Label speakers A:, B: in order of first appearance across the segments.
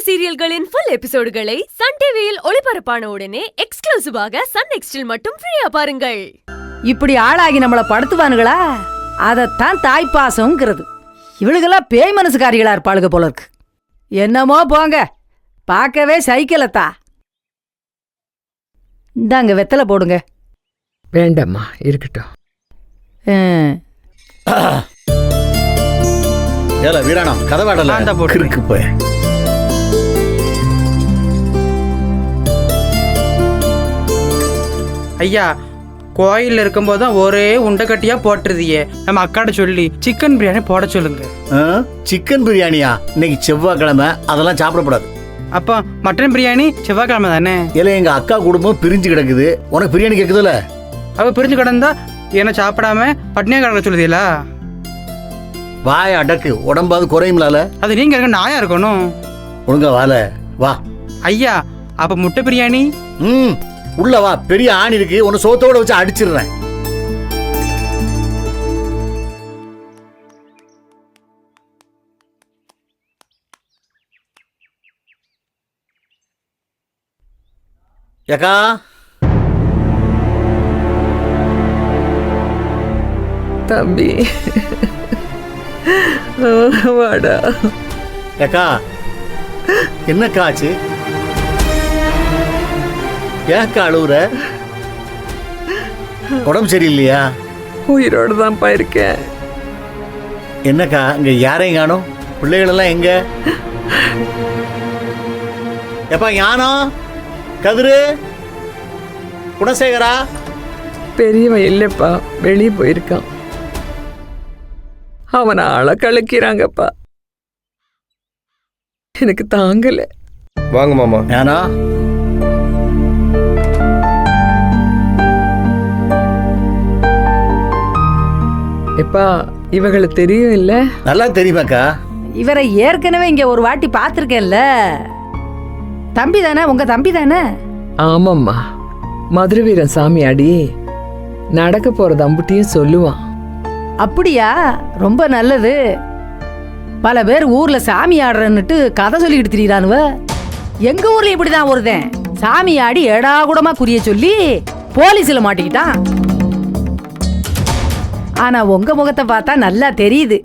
A: சீரியல்களின் full எபிசோடுகளை Sun டிவியில் ஒளிபரப்பான உடனே எக்ஸ்க்ளூசிவாக சன் நெக்ஸ்டில் மட்டும் ஃப்ரீயா பாருங்கள்.
B: இப்படி ஆளாகி நம்மள படுத்துவானுங்களா? அதத்தான் தாய்ப்பாசம்ங்கிறது. இவளுகெல்லாம் பேய் மனசுக்காரிகளா இருப்பாளுக போல இருக்கு. என்னமோ போங்க, பார்க்கவே சைக்கிளத்தா. இந்தாங்க வெத்தலை போடுங்க.
C: வேண்டாம்மா, இருக்கட்டும்.
D: ஏல வீராணம் கதவாடல இருக்கு போய்.
E: ஐயா, கோயில்ல இருக்கும்போது தான் ஒரே உண்டை போட்டுருதியே. நம்ம அக்காட சொல்லி சிக்கன் பிரியாணி போட சொல்லுங்க.
D: சிக்கன் பிரியாணியா? இன்னைக்கு செவ்வாய்க்கிழமை, அதெல்லாம் சாப்பிடக்கூடாது.
E: அப்போ மட்டன் பிரியாணி செவ்வாய்க்கிழமை தானே?
D: இல்ல, எங்க அக்கா குடும்பம் பிரிஞ்சு கிடக்குது. உனக்கு பிரியாணி கேக்குதுல?
E: அவ பிரிஞ்சு கிடந்தா என்ன சாப்பிடாம பட்னியா கிடக்க சொல்லுதீங்களா?
D: வாய அடக்கு, உடம்பாவது குறையும்லால.
E: அது நீங்க இருக்க நாயா இருக்கணும்.
D: ஒழுங்கா வால வா.
E: ஐயா, அப்ப முட்டை பிரியாணி?
D: உள்ள வா, பெரிய ஆணி இருக்கு, உன்னை சோத்தோட வச்சு அடிச்சிடுறேன். ஏக்கா,
C: தம்பி வாடா.
D: ஏக்கா, என்னக்கா ஆச்சு? ஏக்கா அழுவுற? உடம்பு சரியில்லையா?
C: உயிரோடு தான்ப்பா இருக்கேன்.
D: என்னக்கா, இங்க யாரையும் காணோம்? பிள்ளைகள் எல்லாம் எங்க? எப்பா ஞானம், கதிரு, குணசேகரா?
C: பெரியவன் இல்லப்பா, வெளியே போயிருக்கான். அவனை ஆள கலக்கிறாங்கப்பா. எனக்கு தாங்கல.
F: வாங்க மாமா.
D: ஞானா,
C: எப்பா, இவங்களை தெரியும் இல்ல?
D: நல்லா தெரியுமாக்கா.
B: இவரை ஏற்கனவே இங்க ஒரு வாட்டி பாத்திருக்கேன்ல. தம்பி தானே? உங்க தம்பி தானே?
C: ஆமாம்மா, மதுரை வீரன் சாமியாடி நடக்க போறது அம்புட்டியும் சொல்லுவான்.
B: அப்படியா? ரொம்ப நல்லது. பல பேர் ஊர்ல சாமி ஆடுறன்னுட்டு கதை சொல்லிக்கிட்டு திரியிறானுவ. எங்க ஊர்ல இப்படிதான் ஒருத்தன் சாமி ஆடி ஏடா கூடமா குறிய சொல்லி போலீஸ்ல மாட்டிக்கிட்டான். ஆனா உங்க முகத்தை பார்த்தா நல்லா தெரியுது,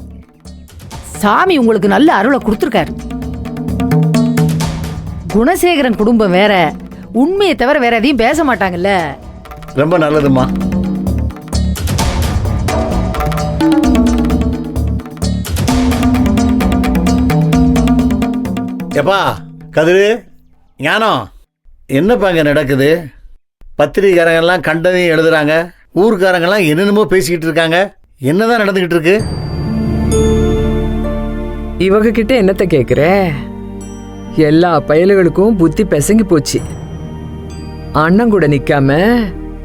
B: சாமி உங்களுக்கு நல்ல அருளை கொடுத்துருக்காரு. குணசேகரன் குடும்பம் வேற, உண்மையை தவிர வேற எதையும் பேச மாட்டாங்கல்ல.
D: ரொம்ப நல்லதுமா. எப்பா கதிரு, ஞானம், என்னப்பா இங்க நடக்குது? பத்திரிகைக்காரங்கெல்லாம் கண்டதையும் எழுதுறாங்க, ஊருக்காரங்கெல்லாம் என்னென்னமோ பேசிக்கிட்டு இருக்காங்க. என்னதான் நடந்துகிட்டு இருக்கு?
C: இவங்க கிட்ட என்னத்த கேக்குற? எல்லா பயல்களுக்கும் புத்தி பெசங்கி போச்சு. அண்ணன் கூட நிக்காம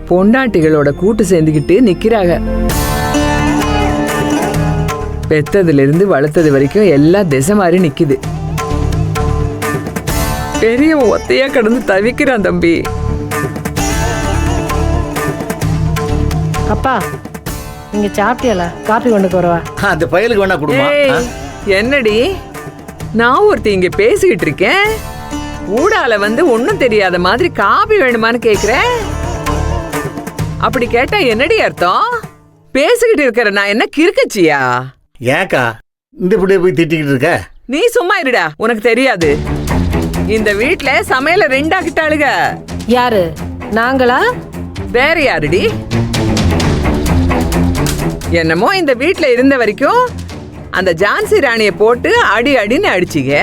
C: பொண்டாட்டிகளோட கூட்டு சேர்ந்துக்கிட்டு நிக்கிறாங்க. பெத்ததுல இருந்து வளர்த்தது வரைக்கும் எல்லாம் திசை மாதிரி நிக்குது. பெரியவன் ஒத்தையா கடந்து தவிக்கிறான் தம்பி.
G: அப்பா, நீங்க சாப்பிட்டியல? காப்பி கொண்டு போறவா?
D: அந்த பயலுக்கு வேணா கொடுமா.
C: என்னடி, நான் ஒருத்தி இங்க பேசிக்கிட்டு இருக்கேன், ஊடால வந்து ஒன்னும் தெரியாத மாதிரி காபி வேணுமான்னு கேக்குறேன். அப்படி கேட்டா என்னடி அர்த்தம்? பேசிக்கிட்டு இருக்கிற நான் என்ன கிறுக்கச்சியா?
D: ஏக்கா இந்த இப்படியே போய் திட்டிக்கிட்டு இருக்க?
C: நீ சும்மா இருடா, உனக்கு தெரியாது. இந்த வீட்ல சமையல ரெண்டாக்கிட்டாளுக.
G: யாரு? நாங்களா?
C: வேற யாருடி? என்னமோ இந்த வீட்ல இருந்த வரைக்கும் அந்த ஜான்சி ராணிய போட்டு அடி அடின்னு அடிச்சிங்க.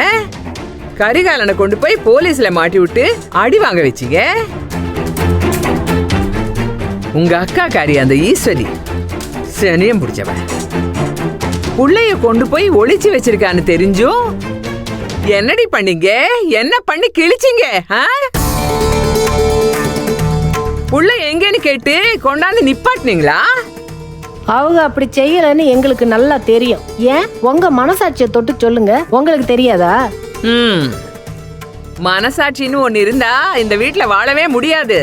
C: கரிகாலனை கொண்டு போய் போலீஸ்ல மாட்டி விட்டு அடி வாங்க வச்சிங்க. உங்க அக்கா காரி அந்த ஈஸ்வரி சனியம் பிடிச்சவ புள்ளைய கொண்டு போய் ஒளிச்சு வச்சிருக்கான்னு தெரிஞ்சும் என்னடி பண்ணீங்க? என்ன பண்ணி கிழிச்சிங்க? புள்ள எங்கன்னு கேட்டு கொண்டாந்து நிப்பாட்டினீங்களா?
G: அவங்க அப்படி செய்யலன்னு எங்களுக்கு நல்லா தெரியும். ஏன் உங்க மனசாட்சியை தொட்டு சொல்லுங்க, உங்களுக்கு தெரியாதா?
C: மனசாட்சின்னு ஒண்ணு இருந்தா இந்த வீட்ல வாழவே முடியாது.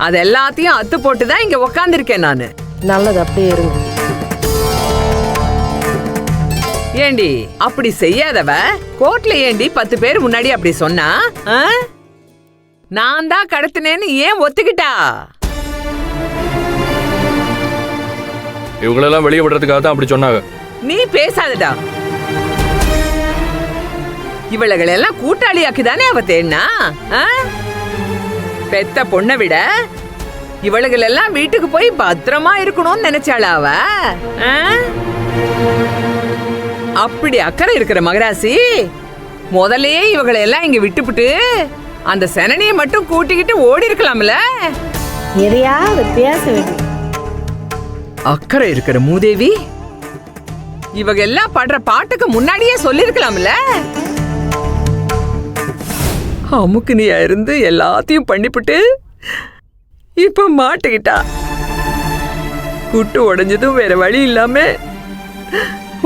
C: அது எல்லாத்தையும் அத்து போட்டுதான் இங்க உக்காந்துருக்கேன் நானு.
G: நல்லது, அப்படியே இருங்க.
C: ஏண்டி அப்படி செய்யாதவ கோர்ட்ல ஏண்டி 10 பேர் முன்னாடி அப்படி சொன்னா? நான் தான் கடத்தினேன்னு ஏன் ஒத்துக்கிட்டா?
F: இவங்களெல்லாம் வெளியே விடுறதுக்காக தான் அப்படி சொன்னாங்க.
C: நீ பேசாதடா. இவளகளெல்லாம் கூட்டாளியாக்குதானே அவ தேன்னா? பெத்த பொண்ணை விட இவளுகளெல்லாம் வீட்டுக்கு போய் பத்திரமா இருக்கணும்னு நினைச்சாளா அவ? அப்படி அக்கறை இருக்கிற மகராசி முதல்லயே இவங்களை எல்லாம் இங்க விட்டுப்புட்டு அந்த சனனியை மட்டும் கூட்டிக்கிட்டு ஓடி இருக்கலாம்ல.
G: எதையாவது பேச வேண்டிய
C: அக்கறை இருக்கிற மூதேவி இவங்க எல்லாம் படுற பாட்டுக்கு முன்னாடியே சொல்லிருக்கலாம்ல. அமுக்குனியா இருந்து எல்லாத்தையும் பண்ணிப்புட்டு இப்ப மாட்டுக்கிட்டா. குட்டு உடைஞ்சதும் வேற வழி இல்லாம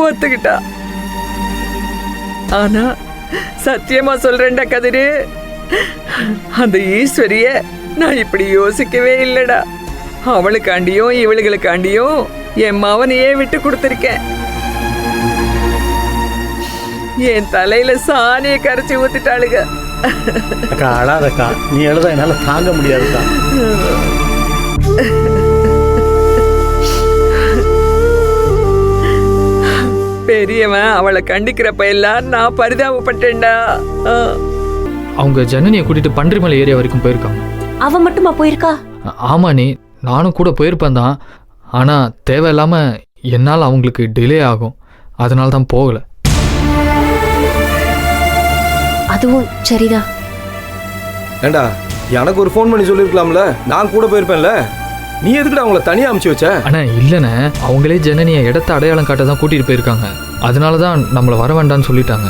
C: ஒத்துக்கிட்டா. ஆனா சத்தியமா சொல்றேன்டா கதிரு, அந்த ஈஸ்வரிய நான் இப்படி யோசிக்கவே இல்லடா. அவளுக்காண்டியும் இவளுகளுக்காண்டியும் என் மவனையே விட்டு கொடுத்திருக்கேன். என் தலையில சாணியை கரைச்சி ஊத்திட்டாளுங்க.
D: அக்கா அழாதக்கா, நீ எழுத என்னால தாங்க முடியாதுக்கா.
C: பெரியவன் அவளை கண்டிக்கிறப்ப எல்லாம் நான் பரிதாபப்பட்டேன்டா.
H: அவங்க ஜனனியை கூட்டிட்டு பன்றிமலை ஏரியா வரைக்கும் போயிருக்காங்க.
A: அவ மட்டுமா போயிருக்கா?
H: ஆமா நீ, நானும் கூட போயிருப்பேன் தான். ஆனா தேவையில்லாம என்னால் அவங்களுக்கு டிலே ஆகும், அதனால தான் போகல.
A: அதுவும் சரிதான்.
I: ஏண்டா எனக்கு ஒரு ஃபோன் பண்ணி சொல்லிருக்கலாம்ல, நான் கூட போயிருப்பேன்ல. நீ எதுக்குடா அவங்கள தனியா அனுப்பிச்சு வச்ச?
H: ஆனா இல்லைண்ணே, அவங்களே ஜனனியை இடத்த அடையாளம் காட்ட தான் கூட்டிட்டு போயிருக்காங்க. அதனால தான் நம்மளை வர வேண்டாம்னு சொல்லிட்டாங்க.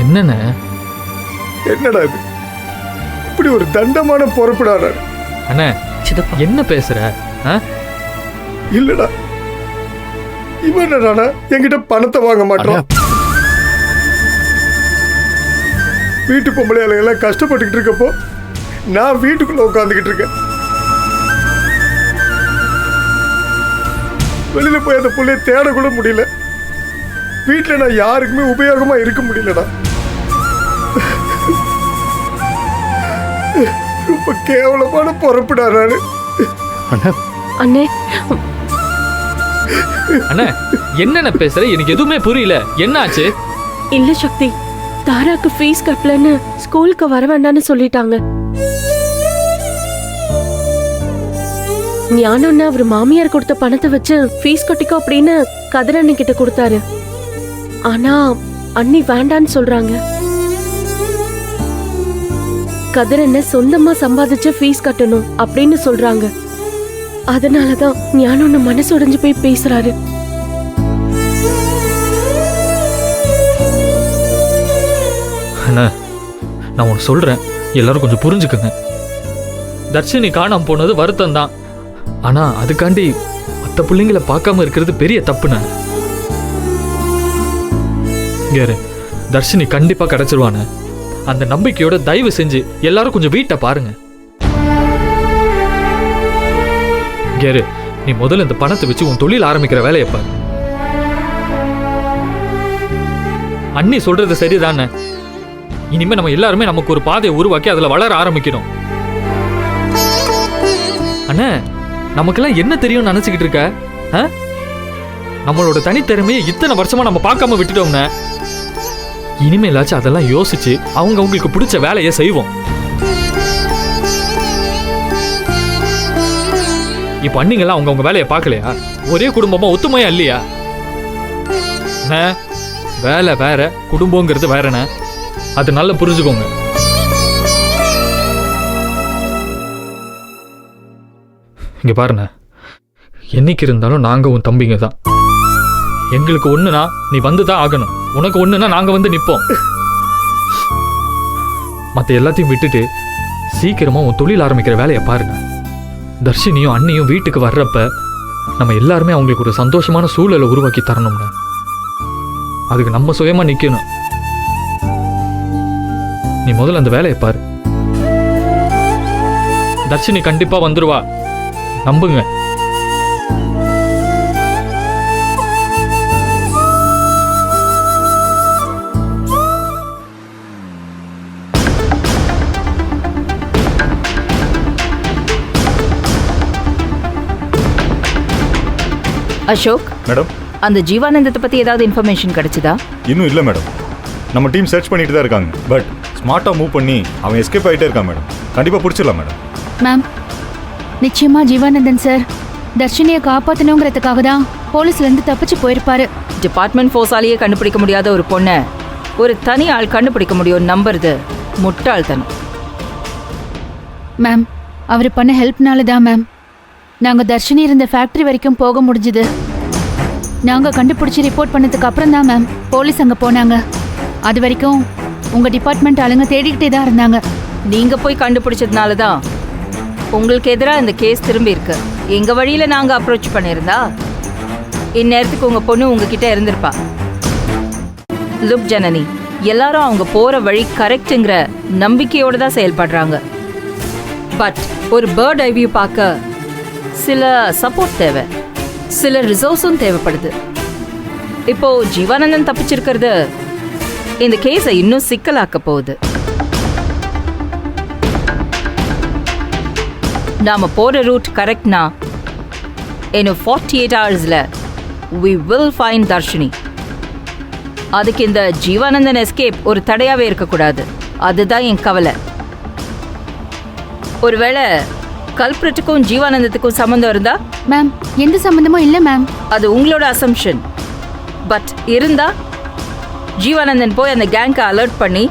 H: என்னண்ணே?
I: என்னடா இது, இப்படி ஒரு தண்டமான பொறுப்புடாடா.
H: அண்ணே என்ன பேசுற?
I: இல்லடா, இவன் என்னடா என்கிட்ட பணத்தை வாங்க மாட்டான். வீட்டு பொம்பளையால எல்லாம் கஷ்டப்பட்டுக்கிட்டு இருக்கப்போ நான் வீட்டுக்குள்ள உட்காந்துக்கிட்டு இருக்கேன். வெளியில போய் அந்த புள்ளைய தேட கூட முடியல. வீட்டுல நான் யாருக்குமே உபயோகமா இருக்க முடியலடா. ரொம்ப கேவலமான பொறுப்புடா நானு.
A: அண்ணே
H: அண்ணே என்னென்ன பேசுற? எனக்கு எதுவுமே புரியல. என்னாச்சு?
J: இல்ல சக்தி, தாராக்கு ஃபீஸ் கட்டலன்னு ஸ்கூலுக்கு வர வேண்டாம்னு சொல்லிட்டாங்க. ஞானம்னா அவர் மாமியார் கொடுத்த பணத்தை வச்சு ஃபீஸ் கட்டிக்கோ அப்படின்னு கதிரண்ணி கிட்ட கொடுத்தாரு. ஆனா அண்ணி வேண்டான்னு சொல்றாங்க. கதிரண்ண சொந்தமா சம்பாதிச்சு ஃபீஸ் கட்டணும் அப்படின்னு சொல்றாங்க. அதனாலதான் ஞானம் மனசு உடைஞ்சு போய் பேசுறாரு.
H: அண்ணா நான் ஒன்று சொல்றேன், எல்லாரும் கொஞ்சம் புரிஞ்சுக்குங்க. தர்ஷினி காணாம போனது வருத்தம் தான். ஆனா அதுக்காண்டி மற்ற பிள்ளைங்களை பார்க்காம இருக்கிறது பெரிய தப்புண்ணே. கேரு, தர்ஷினி கண்டிப்பா கிடைச்சிருவானே. அந்த நம்பிக்கையோட தயவு செஞ்சு எல்லாரும் கொஞ்சம் வீட்டை பாருங்க. கேரு, நீ முதல்ல இந்த பணத்தை வச்சு உன் தொழில் ஆரம்பிக்கிற வேலையை பாரு. அண்ணி சொல்றது சரிதானே? இனிமே நம்ம எல்லாருமே நமக்கு ஒரு பாதையை உருவாக்கி அதுல வளர ஆரம்பிக்கணும். அண்ணா நமக்கெல்லாம் என்ன தெரியும்னு நினைச்சுக்கிட்டு இருக்க? நம்மளோட தனித்திறமையை இத்தனை வருஷமா நம்ம பார்க்காம விட்டுட்டோம்னா இனிமேலாச்சும் அதெல்லாம் யோசிச்சு அவங்க அவங்களுக்கு பிடிச்ச வேலையை செய்வோம். இப்ப அண்ணிங்கெல்லாம் அவங்க அவங்க வேலையை பார்க்கலையா? ஒரே குடும்பமா ஒத்துமையா இல்லையா? வேலை வேற, குடும்பங்கிறது வேறன. அது நல்லா புரிஞ்சுக்கோங்க. இங்க பாருண்ண, என்னைக்கு இருந்தாலும் நாங்க உன் தம்பிங்க தான். எங்களுக்கு ஒண்ணுனா நீ வந்துதான் ஆகணும். உனக்கு ஒண்ணுனா நாங்க வந்து நிப்போம். மத்த எல்லாத்தையும் விட்டுட்டு சீக்கிரமா உன் தொழில் ஆரம்பிக்கிற வேலையை பாருங்க. தர்ஷினியும் அண்ணியும் வீட்டுக்கு வர்றப்ப நம்ம எல்லாருமே அவங்களுக்கு ஒரு சந்தோஷமான சூழலை உருவாக்கி தரணும்னு. அதுக்கு நம்ம சுயமா நிக்கணும். நீ முதல்ல அந்த வேலையை பாரு. தர்ஷினி கண்டிப்பா வந்துருவா. நம்புங்க.
K: அசோக்,
F: மேடம்
K: அந்த ஜீவானந்தத்தை பத்தி ஏதாவது இன்ஃபர்மேஷன் கிடைச்சதா?
F: இன்னும் இல்லை மேடம். நம்ம டீம் சர்ச் பண்ணிட்டு தான் இருக்காங்க. பட் ஸ்மார்ட்டாக மூவ் பண்ணி அவன் எஸ்கேப் ஆகிட்டே இருக்கான் மேடம். கண்டிப்பாக பிடிச்சிடலாம் மேடம்.
J: மேம், நிச்சயமா ஜீவானந்தன் சார் தர்ஷினியை காப்பாற்றணுங்கிறதுக்காக தான் போலீஸ்லேருந்து தப்பிச்சு போயிருப்பாரு.
K: டிபார்ட்மெண்ட் ஃபோர்ஸாலேயே கண்டுபிடிக்க முடியாத ஒரு பொண்ணை ஒரு தனி ஆள் கண்டுபிடிக்க முடியும் நம்புறது முட்டாள்தனம்.
J: மேம், அவர் பண்ண ஹெல்ப்னால தான் மேம் நாங்கள் தர்ஷினி இருந்த ஃபேக்ட்ரி வரைக்கும் போக முடிஞ்சுது. நாங்கள் கண்டுபிடிச்சி ரிப்போர்ட் பண்ணதுக்கு அப்புறம் தான் மேம் போலீஸ் அங்கே போனாங்க. அது வரைக்கும் உங்கள் டிபார்ட்மெண்ட் ஆளுங்க தேடிக்கிட்டே தான் இருந்தாங்க.
K: நீங்க போய் கண்டுபிடிச்சதுனால தான் உங்களுக்கு எதிராக இந்த கேஸ் திரும்பி இருக்கு. எங்க வழியில நாங்க அப்ரோச் பண்ணியிருந்தா இந்நேரத்துக்கு உங்க பொண்ணு உங்ககிட்ட இருந்திருப்பா. லுக் ஜனனி, எல்லாரும் அவங்க போற வழி கரெக்டுங்கிற நம்பிக்கையோட தான் செயல்படுறாங்க. பட் ஒரு பேர்ட் ஐ வியூ பார்க்க சில சப்போர்ட் தேவை, சில ரிசோர்ஸும் தேவைப்படுது. இப்போ ஜீவானந்தன் தப்பிச்சிருக்கிறது இந்த கேஸை இன்னும் சிக்கலாக்க போகுது. நாம போற ரூட் கரெக்ட்னா இன்னும் 48 ஹவர்ஸ்ல we will find தர்ஷினி. அதுக்கு இந்த ஜீவானந்தன் எஸ்கேப் ஒரு தடையாவே இருக்கக்கூடாது. அதுதான் என் கவலை. ஒருவேளை கல்பிரட்டுக்கும் ஜீவானந்தத்துக்கும் சம்மந்தம் இருந்தா?
J: மேம், எந்த சம்மந்தமும் இல்லை மேம்.
K: அது உங்களோட அசம்ஷன். பட் இருந்தா ஜீவானந்தன் போய் அந்த கேங்கை அலர்ட் பண்ணி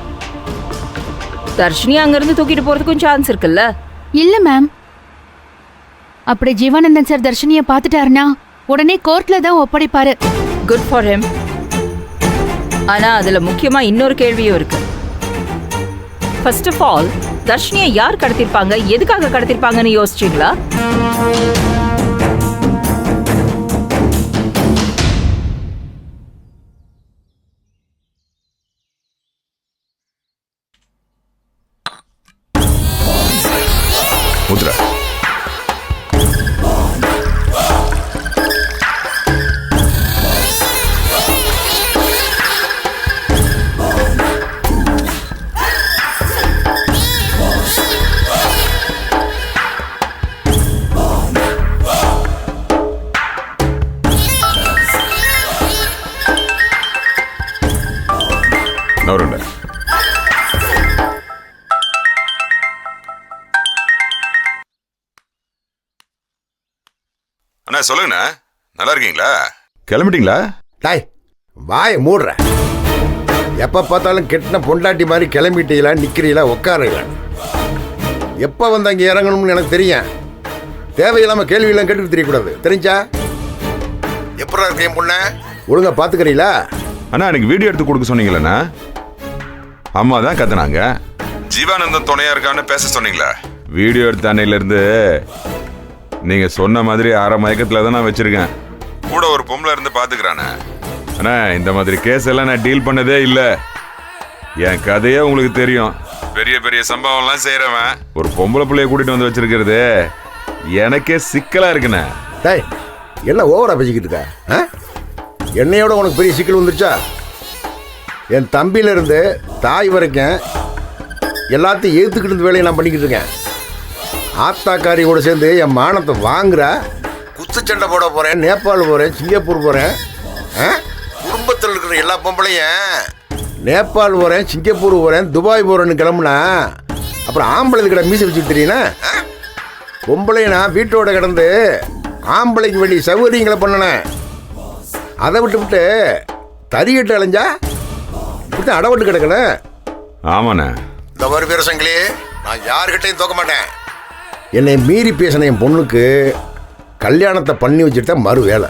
K: தர்ஷினி அங்கிருந்து தூக்கிட்டு போறதுக்கும் சான்ஸ் இருக்குல்ல?
J: இல்லை மேம், அப்படி ஜீவானந்தன் சார் தர்ஷினியை பார்த்துட்டாருன்னா உடனே கோர்ட்ல தான் ஒப்படைப்பாரு.
K: Good for him. ஆனா அதுல முக்கியமா இன்னொரு கேள்வியும் இருக்கு. ஃபர்ஸ்ட் ஆஃப் ஆல், தர்ஷினியை யார் கடத்திருப்பாங்க, எதுக்காக கடத்திருப்பாங்கன்னு யோசிச்சீங்களா?
I: முத்ரா, நவருண்ட
L: அண்ணா, சொல்லுங்கண்ணா. நல்லா இருக்கீங்களா? கிளம்பிட்டீங்களா?
M: டாய், வாயை மூடுற. எப்போ பார்த்தாலும் கெட்டின பொண்டாட்டி மாதிரி கிளம்பிட்டீங்களா, நிற்கிறீங்களா, உட்காருங்களா? எப்போ வந்து அங்கே இறங்கணும்னு எனக்கு தெரியும். தேவையில்லாமல் கேள்வியெல்லாம் கேட்டுட்டு தெரியக்கூடாது, தெரிஞ்சா? எப்படா இருக்கு என் பொண்ணை? ஒழுங்கா பார்த்துக்கிறீங்களா?
L: அண்ணா, எனக்கு வீடியோ எடுத்து கொடுக்க சொன்னீங்களண்ணா. அம்மா தான் கத்துனாங்க. ஜீவானந்தம் துணையா இருக்கான்னு பேச சொன்னீங்களா? வீடியோ எடுத்த அன்னையிலேருந்து நீங்க சொன்ன மாதிரி அரை மயக்கத்துல தான் நான் வச்சிருக்கேன். கூட ஒரு பொம்பளை இருந்து பாத்துக்கிறானே. அண்ணா, இந்த மாதிரி கேஸ் எல்லாம் நான் டீல் பண்ணதே இல்ல. என் கதையே உங்களுக்கு தெரியும். பெரிய பெரிய சம்பவம் எல்லாம் செய்யறவன் ஒரு பொம்பளை பிள்ளைய கூட்டிட்டு வந்து வச்சிருக்கிறது எனக்கே சிக்கலா இருக்குண்ணே.
M: டாய், என்ன ஓவரா பேசிக்கிட்டு இருக்க? என்னையோட உனக்கு பெரிய சிக்கல் வந்துருச்சா? என் தம்பியிலிருந்து தாய் வரைக்கும் எல்லாத்தையும் ஏற்றுக்கிட்டு இருந்த வேலையை நான் பண்ணிக்கிட்டு இருக்கேன். ஆத்தாக்காரி கூட சேர்ந்து என் மானத்தை வாங்குற. குத்துச்சண்டை போட போகிறேன், நேபாள் போகிறேன், சிங்கப்பூர் போகிறேன். குடும்பத்தில் இருக்கிற எல்லா பொம்பளையும் நேபாள் போகிறேன், சிங்கப்பூர் போகிறேன், துபாய் போகிறேன்னு கிளம்புனா அப்புறம் ஆம்பளை கடை மீசை வச்சுட்டு தெரியுனா? பொம்பளைனா வீட்டோட கிடந்து ஆம்பளைக்கு வேண்டிய சௌகரியங்களை பண்ணனேன். அதை விட்டு தறியிட்டு அலைஞ்சா இப்படி அடவிட்டு கிடக்கல.
L: ஆமாண்ணே.
M: இந்த மாதிரி வீரசங்களே, நான் யாருக்கிட்டையும் தோக்க மாட்டேன். என்னை மீறி பேசின என் பொண்ணுக்கு கல்யாணத்தை பண்ணி வச்சுட்டு மறு வேலை.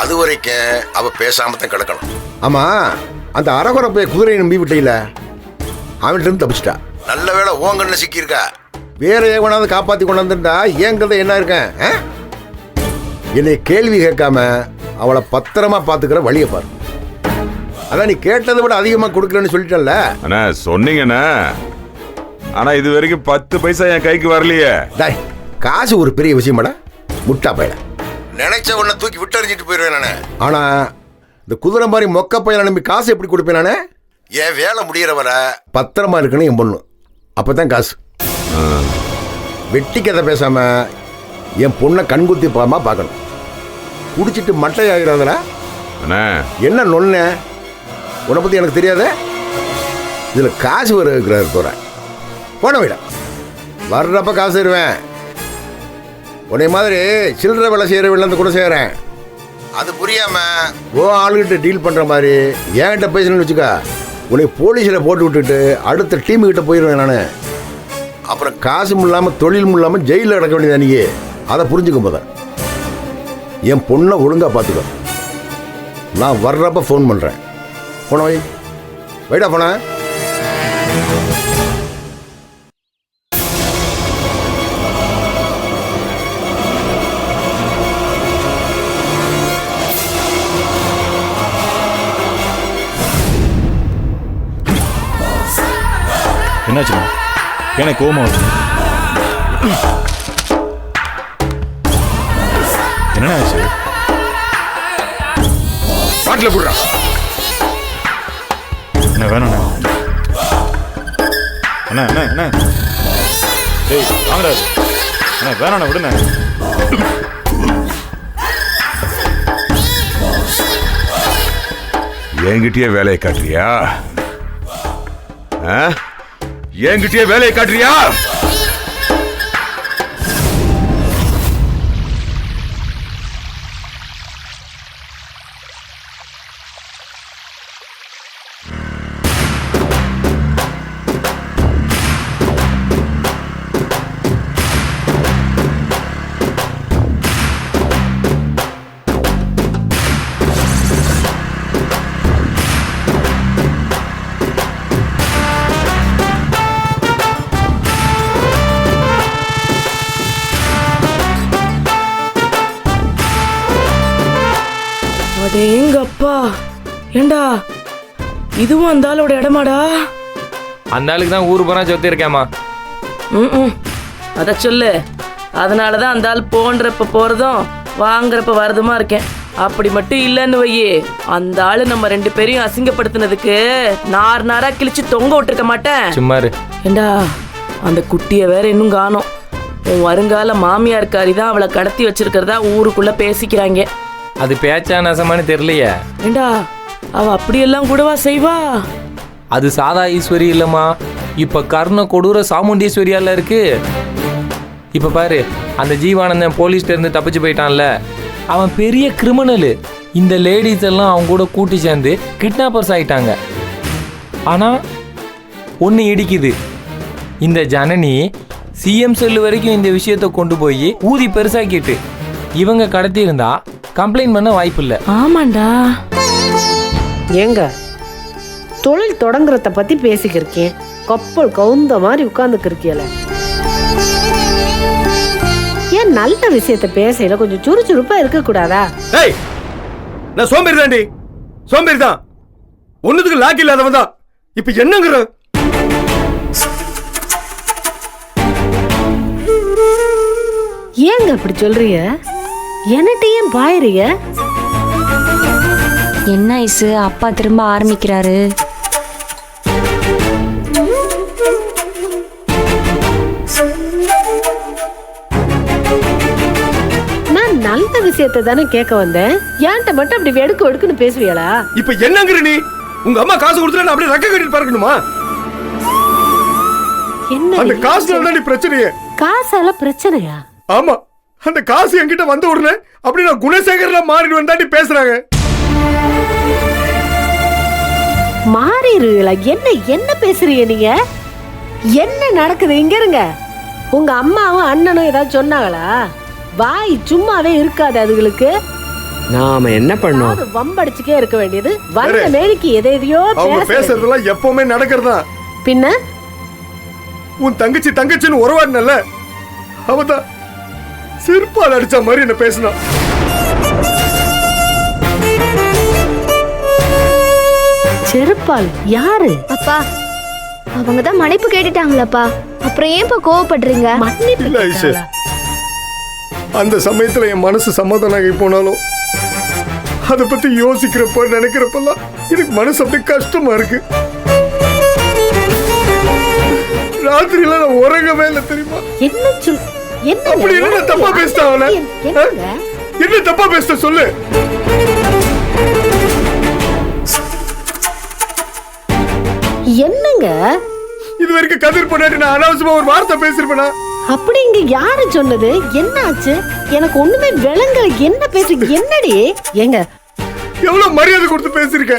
M: அது வரைக்கும் அவள் பேசாம தான் கிடக்கணும். ஆமாம், அந்த அரகுறை போய் குதிரையை நம்பி விட்டையில அவன்கிட்ட தப்பிச்சிட்டா. நல்ல வேலை ஓங்கன்னு சிக்கியிருக்கா. வேற எவனாவது காப்பாற்றி கொண்டாந்துட்டா ஏன் கதை என்ன இருக்கேன்? என்னை கேள்வி கேட்காம அவளை பத்திரமா பார்த்துக்கிற வழியை பாரு. அதான் நீ கேட்டதை விட அதிகமாக கொடுக்கலன்னு சொல்லிட்டல.
L: அண்ணா, சொன்னீங்கண்ணா. ஆனா இது வரைக்கும் 10 பைசா என் கைக்கு வரலையே.
M: டாய், காசு ஒரு பெரிய விஷயமாடா, முட்டா பையல. நினைச்ச உடனே தூக்கி விட்டறிஞ்சிட்டு போயிடுவேன் நானே. ஆனா இந்த குதிரை மாதிரி மொக்க பையனை நம்பி காசு எப்படி கொடுப்பேன் நானே? என் வேலை முடிகிற வர பத்திரமா இருக்கணும் என் பொண்ணு, அப்பதான் காசு. வெட்டி கதை பேசாம என் பொண்ணை கண்குத்தி பாமா பார்க்கணும். குடிச்சிட்டு மட்டை ஆகிறாதடா. என்ன நொன்ன உன்னை பத்தி எனக்கு தெரியாத. இதுல காசு வர இருக்கிறாரு போற போன விட வர்றப்ப காசு தருவேன். உன்னை மாதிரி சில்லறை வேலை செய்யற வேலை கூட செய்யறேன். அது புரியாம ஓ ஆளுகிட்ட டீல் பண்ற மாதிரி என்கிட்ட பேசணும்னு வச்சுக்கா, உன்னை போலீஸில் போட்டு விட்டுட்டு அடுத்த டீமு கிட்ட போயிடுவேன் நான். அப்புறம் காசும் இல்லாமல் தொழிலும் இல்லாமல் ஜெயிலில் அடக்க வேண்டியது அன்னைக்கு. அதை புரிஞ்சுக்கும் போத என் பொண்ணை ஒழுங்காக பார்த்துக்கோ. நான் வர்றப்ப ஃபோன் பண்ணுறேன். போன வை வைடா போன.
F: என்னாச்சுண்ணா? எனக்கு கோமா வச்சு என்ன ஆச்சு?
M: பாட்டில் போடுறா.
F: என்ன வேணும்ண்ணா? அண்ணா அண்ணா அண்ணா டேய் வாங்கடா. அண்ணா வேணாண்ணா விடுண்ணா.
L: என்கிட்டயே வேலையை காட்டுறியா? என்கிட்டயே வேலையை காட்டுறியா?
N: எங்கப்பா ஏண்டா இதுவும் அந்த ஆளோட இடமாடா?
E: அந்த ஆளுக்கு தான் ஊர் போனா சொத்து இருக்கேம்மா.
N: அத சொல்லு. அதனாலதான் அந்த ஆள் போன்றப்ப போறதும் வாங்குறப்ப வரதுமா இருக்கேன். அப்படி மட்டும் இல்லன்னு வையே, அந்த ஆளு நம்ம 2 பேரையும் அசிங்கப்படுத்தினதுக்கு நாரா கிழிச்சு தொங்க விட்டுருக்க மாட்டேன்.
E: சும்மாரு.
N: ஏண்டா அந்த குட்டிய வேற இன்னும் காணோம். உன் வருங்கால மாமியார்காரி தான் அவளை கடத்தி வச்சிருக்கிறதா ஊருக்குள்ள பேசிக்கிறாங்க.
E: அது பேச்சா நசமானு தெரியலையே.
N: ஏண்டா அவ அப்படியெல்லாம் கூடவா செய்வா?
E: அது சாதா ஈஸ்வரி இல்லம்மா, இப்ப கர்ண கொடூர சாமுண்டீஸ்வரியால இருக்கு. இப்ப பாரு, அந்த ஜீவானந்தன் போலீஸ்ல இருந்து தப்பிச்சு போயிட்டான்ல, அவன் பெரிய கிரிமினலு. இந்த லேடிஸ் எல்லாம் அவங்க கூட கூட்டி சேர்ந்து கிட்னாப்பர்ஸ் ஆயிட்டாங்க. ஆனா ஒன்னு இடிக்குது, இந்த ஜனனி சிஎம் செல்லு வரைக்கும் இந்த விஷயத்தை கொண்டு போய் ஊதி பெருசாக்கிட்டு இவங்க கடத்தி இருந்தா கம்ப்ளைண்ட் பண்ண வாய்ப்பு இல்லை.
N: ஆமாண்டா.
G: ஏங்க தொழில் தொடங்குறத பத்தி பேசிக்கிருக்கேன், கப்பல் கவுந்த மாதிரி உட்கார்ந்துக்கிருக்கியல. ஏன் நல்ல விஷயத்த பேசல கொஞ்சம் சுறுசுறுப்பா இருக்க கூடாதா?
I: ஏய், நான் சோம்பேறி தாண்டி, சோம்பேறி தான். ஒண்ணுத்துக்கு லாக்கி இல்லாதவன் தான். இப்ப என்னங்கிற?
G: ஏங்க அப்படி சொல்றீங்க? என்னட்டு ஏன் பாயறீங்க?
O: என்ன ஐசு, அப்பா திரும்ப ஆரம்பிக்கிறாரு.
G: நான் நல்ல விஷயத்தை தானே கேட்க வந்தேன். ஏன்ட்ட மட்டும் அப்படி வெடுக்கு வெடுக்குன்னு பேசுவீங்களா?
I: இப்ப என்னங்கிற நீ? உங்க அம்மா காசு கொடுத்துட்டு அப்படியே ரக்க கட்டிட்டு பார்க்கணுமா?
G: என்ன
I: அந்த காசுல தான் நீ பிரச்சனையே.
G: காசால பிரச்சனையா?
I: ஆமா, அந்த காசு என்கிட்ட வந்த உடனே அப்படி நான் குணசேகரன் மாறிடுவேன் தாண்டி பேசுறாங்க.
G: மாறிடுவீங்களா? என்ன என்ன பேசுறீங்க நீங்க? என்ன நடக்குது? இங்க இருங்க. உங்க அம்மாவும் அண்ணனும் ஏதாவது சொன்னாங்களா? வாய் சும்மாவே இருக்காது அதுகளுக்கு.
E: நாம என்ன பண்ணோம்?
G: வம்படிச்சுக்கே இருக்க வேண்டியது. வந்த மேனிக்கு எதையோ
I: பேசுறதெல்லாம் எப்பவுமே நடக்கிறதா?
G: பின்ன
I: உன் தங்கச்சின்னு உறவாடினல்ல, அவதான் சிற்பால் அடிச்ச மாதிரி என்ன பேசினா.
G: செருப்பால் யாரு?
O: அப்பா அவங்க தான் மன்னிப்பு கேட்டுட்டாங்களப்பா, அப்புறம் ஏன்பா கோவப்படுறீங்க?
G: மன்னிப்பு
I: அந்த சமயத்துல என் மனசு சமாதானம் ஆகி போனாலும் அதை பத்தி யோசிக்கிறப்ப நினைக்கிறப்பெல்லாம் எனக்கு மனசு அப்படியே கஷ்டமா இருக்கு. ராத்திரியில நான் உறங்கவே இல்லை தெரியுமா?
G: என்ன சொல் என்ன
I: அப்படி என்ன தப்பா பேசிட்டா அவளை? என்ன தப்பா பேசிட்ட சொல்லு.
G: என்னங்க
I: இது வரைக்கும் கதிர் பொண்டாட்டி நான் அனாவசியமா ஒரு வார்த்தை பேசிருப்பேனா?
G: அப்படி இங்க யாரு சொன்னது? என்ன ஆச்சு? எனக்கு ஒண்ணுமே விளங்கல. என்ன பேசுறீங்க? என்னடி ஏங்க
I: எவ்வளவு மரியாதை கொடுத்து பேசிருக்க?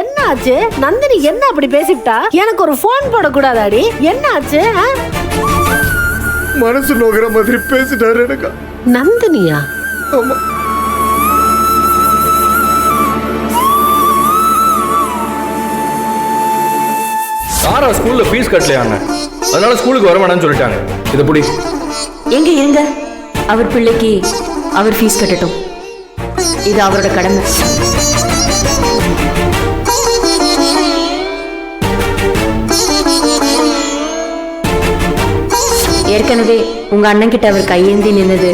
G: என்ன ஆச்சு? நந்தினி என்ன அப்படி பேசிட்டா? எனக்கு ஒரு போன் போடக்கூடாதாடி? என்ன ஆச்சு?
I: மனசு நோகிற மாதிரி பேசிட்டாரு எனக்கு.
G: நந்தினியா?
I: ஆமா.
P: சாரா ஸ்கூல்ல ஃபீஸ் கட்டலையாங்க, அதனால ஸ்கூலுக்கு வர வேணாம்னு சொல்லிட்டாங்க. இதை புடி.
O: எங்க இருங்க, அவர் பிள்ளைக்கு அவர் ஃபீஸ் கட்டட்டும், இது அவரோட கடமை. ஏற்கனவே உங்க அண்ணன் கிட்ட அவர் கையேந்தி நின்னது,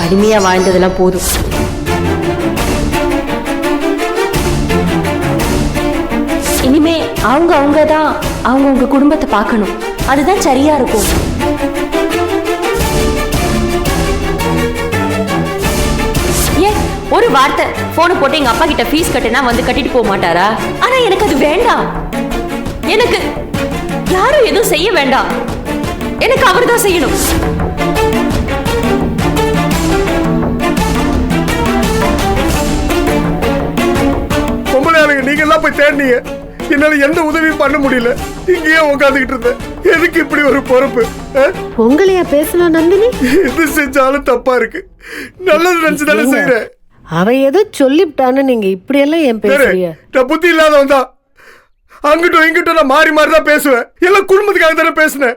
O: அடிமையா வாழ்ந்ததெல்லாம் போதும். இனிமே அவங்க தான் அவங்க குடும்பத்தை பார்க்கணும், அதுதான் சரியா இருக்கும். ஏன் ஒரு வார்த்தை போனை போட்டு எங்க அப்பா கிட்ட ஃபீஸ் கட்டினா வந்து கட்டிட்டு போக மாட்டாரா? ஆனா எனக்கு அது வேண்டாம். எனக்கு யாரும் எதுவும் செய்ய வேண்டாம், எனக்கு அவர் தான் செய்யணும்.
I: பொம்பளை ஆளுங்க நீங்க எல்லாம் போய் தேடினீங்க, என்னால எந்த உதவியும் பண்ண முடியல. இங்கேயே உட்காந்துக்கிட்டு இருந்தேன். எதுக்கு இப்படி ஒரு பொறுப்பு?
G: உங்களையா பேசலாம் நந்தினி?
I: எது செஞ்சாலும் தப்பா இருக்கு. நல்லது நினைச்சுதானே செய்யறேன்.
G: அவ ஏதோ சொல்லிவிட்டான்னு நீங்க இப்படி எல்லாம் ஏன் பேசுறீங்க?
I: நான் புத்தி இல்லாதவன் தான். அங்கிட்டும் இங்கிட்டும் நான் மாறி மாறி தான் பேசுவேன். எல்லாம் குடும்பத்துக்காக தானே பேசினேன்.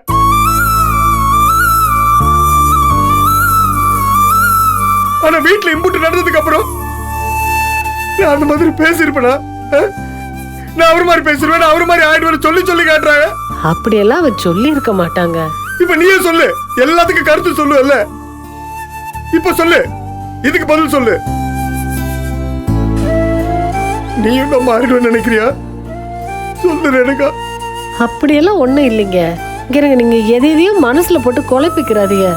I: ஆனா வீட்டுல இம்புட்டு நடந்ததுக்கு அப்புறம் நான் அந்த மாதிரி பேசிருப்பேனா? நான் அவர் மாதிரி பேசிருவேன், அவர் மாதிரி ஆயிடுவேன் சொல்லி சொல்லி காட்டுறாங்க.
G: அப்படியெல்லாம் அவ சொல்லி இருக்க மாட்டாங்க.
I: இப்ப நீயே சொல்லு, எல்லாத்துக்கும் கருத்து சொல்லுவல்ல. இப்ப சொல்லு, இதுக்கு பதில் சொல்லு. நீயும் நான் மாறிடுவேன்னு நினைக்கிறியா? சொல்லு ரேணுகா.
G: அப்படியெல்லாம் ஒண்ணும் இல்லைங்க. நீங்க எதையும் மனசுல போட்டு குழப்பிக்கிறாதீங்க.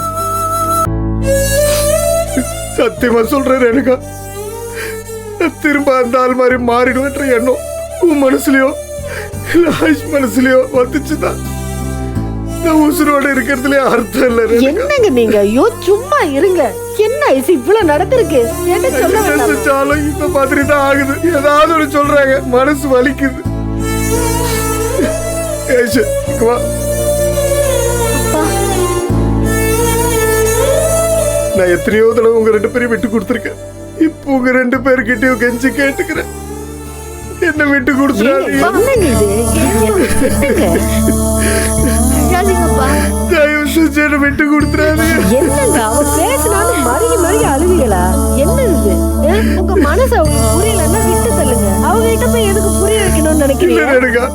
I: சத்தியமா சொல்றேன் ரேணுகா, திரும்ப அந்த ஆள் மாதிரி மாறிடுவேன்ற எண்ணம் உன் மனசுலயோ இல்ல ஆயுஷ் மனசுலயோ வந்துச்சுதான் நான் உசுரோட இருக்கிறதுலயே அர்த்தம் இல்ல.
G: என்னங்க நீங்க? ஐயோ சும்மா இருங்க. என்ன ஐஸ் இவ்வளவு நடந்திருக்கு? என்ன
I: சொல்ல இந்த மாதிரி தான் ஆகுது. ஏதாவது ஒரு சொல்றாங்க, மனசு வலிக்குது. நான் எத்தனையோ தடவை உங்க 2 பேரையும் விட்டு கொடுத்துருக்கேன். இப்போ உங்க 2 பேர்கிட்டயும் கெஞ்சி கேட்டுக்கிறேன், என்ன விட்டு கொடுத்துறாதீங்க. தயவு செஞ்சு என்ன விட்டு கொடுத்துறாதீங்க.
G: என்னங்க அவ பேசினாலும் மறுகி மறுகி அழுவீங்களா? என்ன இது? உங்க மனசு அவங்களுக்கு புரியலன்னா விட்டு தள்ளுங்க. அவங்க கிட்ட போய் எதுக்கு புரிய வைக்கணும்னு நினைக்கிறீங்க?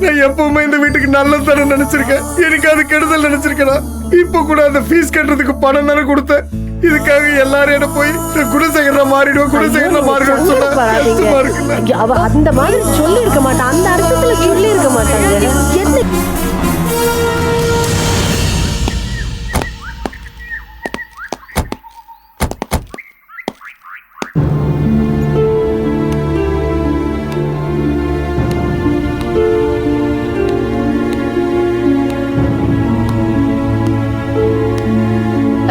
I: நான் எப்பவுமே இந்த வீட்டுக்கு நல்லது தானே நினைச்சிருக்கேன், எனக்கு அது கெடுதல் நினைச்சிருக்கேன். இப்ப கூட அந்த ஃபீஸ் கட்டுறதுக்கு பணம் தானே கொடுத்தேன். இதுக்காக எல்லாரும் என்ன போய் குணசேகர மாறிடுவோம் குணசேகர மாறிடுவோம் சொன்னா
G: அவ அந்த மாதிரி சொல்லி இருக்க மாட்டான். அந்த அர்த்தத்துல சொல்லி இருக்க மாட்டாங்க. என்ன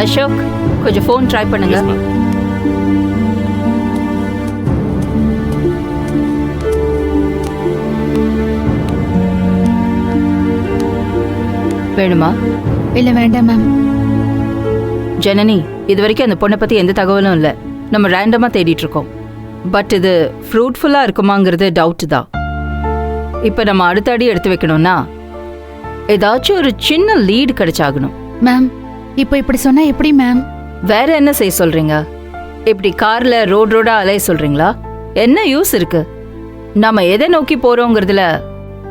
K: அசோக், கொஞ்சம் ஃபோன் ட்ரை பண்ணுங்க. வேணுமா?
J: இல்ல வேண்டாம் மேம்.
K: ஜனனி, இது வரைக்கும் அந்த பொண்ணை பத்தி எந்த தகவலும் இல்லை. நம்ம ரேண்டமா தேடிட்டு இருக்கோம். பட் இது ஃப்ரூட்ஃபுல்லா இருக்குமாங்கிறது டவுட் தான். இப்ப நம்ம அடுத்த அடி எடுத்து வைக்கணும்னா ஏதாச்சும் ஒரு சின்ன லீடு கிடைச்சாகணும்.
J: மேம் இப்போ இப்படி சொன்னா எப்படி மேம்?
K: வேற என்ன செய்ய சொல்றீங்க? இப்படி கார்ல ரோடா அலைய சொல்றீங்களா? என்ன யூஸ் இருக்கு? நாம எதை நோக்கி போறோங்கிறதுல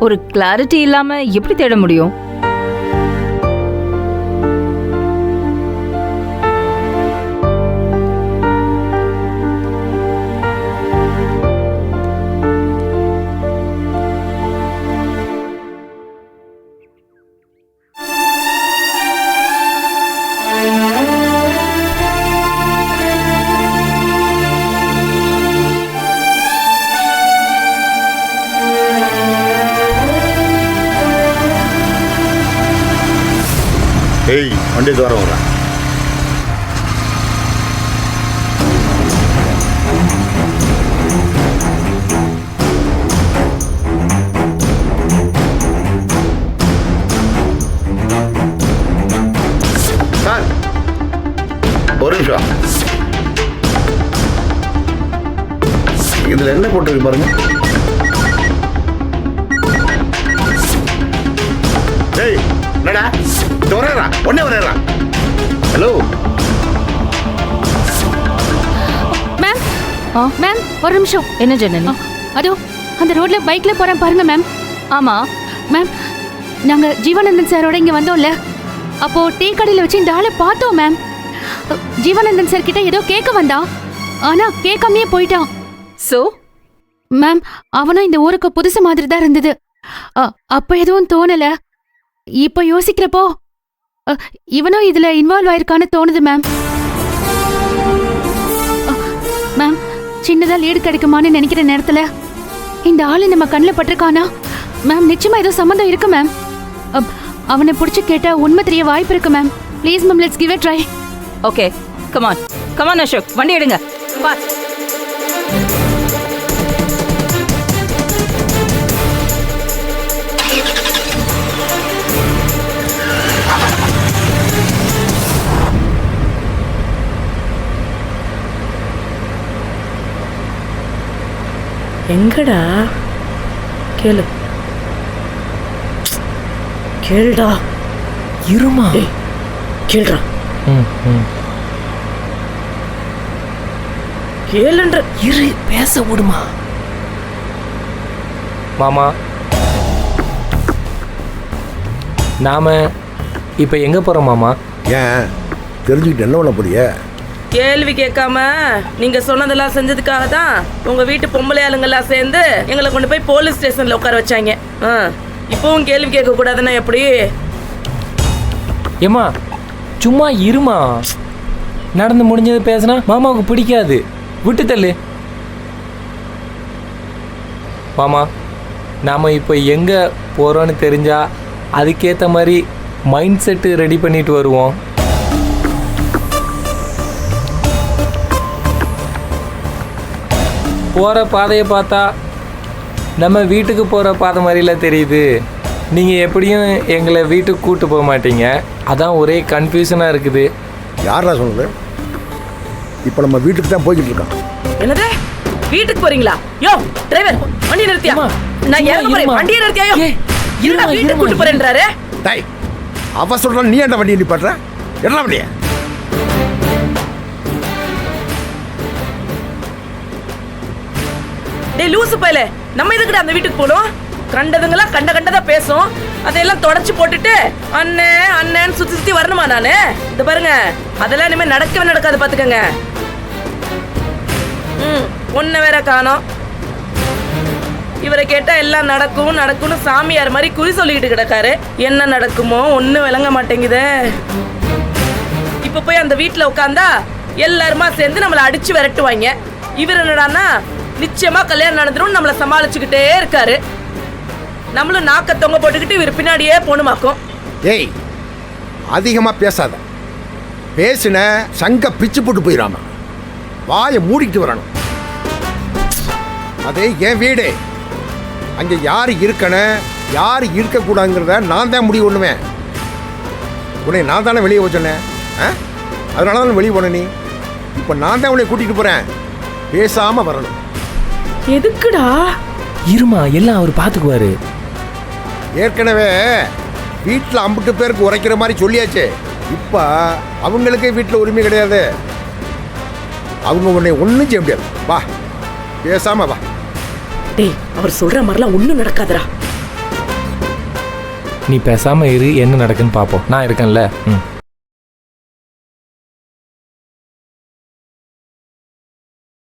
K: ஒரு கிளாரிட்டி இல்லாம எப்படி தேட முடியும்?
M: ஏய் வண்டி தூரம் வரேன். சார் ஒரு நிமிஷம். இதுல என்ன போட்டிருக்கு பாருங்க. ஏய் என்னடா வரேறா ஒன்னே வரேறா. Hello
J: ma'am. மேம் ஒரு நிமிஷம்.
K: என்ன ஜனனி?
J: அதோ அந்த ரோட்ல பைக்ல போறேன் பாருங்க மேம்.
K: ஆமா
J: மேம், நாங்க ஜீவானந்தன் சாரோட இங்க வந்தோம்ல, அப்போ டீ கடையில வச்சு இந்த ஆளை பார்த்தோம் மேம். ஜீவானந்தன் சார் கிட்ட ஏதோ கேட்க வந்தான், ஆனா கேட்காமயே போயிட்டான்.
K: சோ
J: மேம், அவனும் இந்த ஊருக்கு புதுசு மாதிரி தான் இருந்தது. அப்ப எதுவும் தோணல. இப்ப யோசிக்கிறப்போ இவனும் இதுல இன்வால்வ் ஆயிருக்கான்னு தோணுது மேம். மேம், சின்னதா லீடு கிடைக்குமான்னு நினைக்கிற நேரத்துல இந்த ஆளு நம்ம கண்ணில் பட்டிருக்கானா? மேம், நிச்சயமா ஏதோ சம்மந்தம் இருக்கு மேம். அவனை பிடிச்சி கேட்டா உண்மை தெரிய வாய்ப்பு இருக்கு ma'am. Please ma'am, let's give it try.
K: Okay, come on come on Ashok, வண்டி எடுங்க. பாஸ்.
N: எங்கடா? கேளு கேளுடா.
E: இருமா.
N: கேளுடா. கேளுன்ற.
E: இரு, பேச விடுமா. மாமா, நாம இப்ப எங்க போறோம் மாமா?
M: ஏன் தெரிஞ்சுக்கிட்டு என்ன பண்ண போறிய?
N: கேள்வி கேட்காம நீங்க சொன்னதெல்லாம் செஞ்சதுக்காக தான் உங்க வீட்டு பொம்பளை ஆளுங்கெல்லாம் சேர்ந்து எங்களை கொண்டு போய் போலீஸ் ஸ்டேஷன்ல உட்கார வச்சாங்க. இப்பவும் கேள்வி கேட்க கூடாதுன்னா எப்படி?
E: ஏமா சும்மா இருமா. நடந்து முடிஞ்சது பேசினா மாமாவுக்கு பிடிக்காது. விட்டு தள்ளு. மாமா, நாம இப்போ எங்க போறோம்னு தெரிஞ்சா அதுக்கேற்ற மாதிரி மைண்ட் செட்டு ரெடி பண்ணிட்டு வருவோம். போகிற பாதையை பார்த்தா நம்ம வீட்டுக்கு போகிற பாதை மாதிரிலாம் தெரியுது. நீங்கள் எப்படியும் எங்களை வீட்டுக்கு கூப்பிட்டு போக மாட்டீங்க. அதான் ஒரே கன்ஃபியூஷனாக இருக்குது.
M: யாரா சொன்னது? இப்போ நம்ம வீட்டுக்கு தான் போய்கிட்டு இருக்கோம்.
N: என்னது? வீட்டுக்கு போறீங்களா? யோ டிரைவர், வண்டி நிறுத்தியா? நான் ஏற போறேன். வண்டியை நிறுத்தியா? யோ இருடா, வீட்டுக்கு கூட்டி போறேன்றாரு.
M: டேய், அவ சொல்ற நீ ஏன்டா வண்டியை நிப்பாட்ற? என்ன வண்டியா?
N: டேய் லூசு பயலே, நம்ம எதுக்குடா அந்த வீட்டுக்கு போறோம்? கண்டதுங்களா கண்டதா பேசும். அதையெல்லாம் தொடச்சு போட்டுட்டு அண்ணே அண்ணேன்னு சுத்தி சுத்தி வரணுமா நானு? இந்த பாருங்க, அதெல்லாம் இனிமே நடக்கவே நடக்காது பாத்துக்கங்க. ஒன்ன வேற காணோம். இவரை கேட்டா எல்லாம் நடக்கும் நடக்கும்னு சாமியார் மாதிரி குறி சொல்லிக்கிட்டு கிடக்காரு. என்ன நடக்குமோ ஒன்னும் விளங்க மாட்டேங்குதே. இப்ப போய் அந்த வீட்டுல உட்காந்தா எல்லாருமா சேர்ந்து நம்மளை அடிச்சு விரட்டுவாங்க. இவர் என்னடான்னா நிச்சயமா கல்யாணம் நடந்துரும் நம்மளை சமாளிச்சுக்கிட்டே இருக்காரு. நம்மளும் நாக்க தொங்க போட்டுக்கிட்டு இவர் பின்னாடியே போணுமாக்கும்.
M: ஏய், அதிகமா பேசாத. பேசின சங்க பிச்சு போட்டு போயிடாம வாயை மூடிக்கிட்டு வரணும். அதே என் வீடு. அங்க யாரு இருக்கணும் யாரு இருக்கக்கூடாதுங்கிறத நான் தான் முடிவு பண்ணுவேன். உன்னை நான் தானே வெளியே வச்சேனேன். அதனால தான் வெளியே போன. நீ இப்போ நான் தான் உன்னை கூட்டிகிட்டு போறேன். பேசாம வரணும்.
N: எதுக்குடா?
E: இருமா, எல்லாம் அவர் பார்த்துக்குவாரு.
M: ஏற்கனவே வீட்டில் 50 பேருக்கு உரைக்கிற மாதிரி சொல்லியாச்சு. இப்போ அவங்களுக்கே வீட்டில் உரிமை கிடையாது. அவங்க உன்னை ஒன்றும் செய்ய முடியாது. வா, பேசாம வா.
N: டேய், அவர் சொல்ற மாதிரிலாம் ஒன்றும் நடக்காதுடா.
E: நீ பேசாம இரு, என்ன நடக்குன்னு பார்ப்போம். நான் இருக்கேன்ல.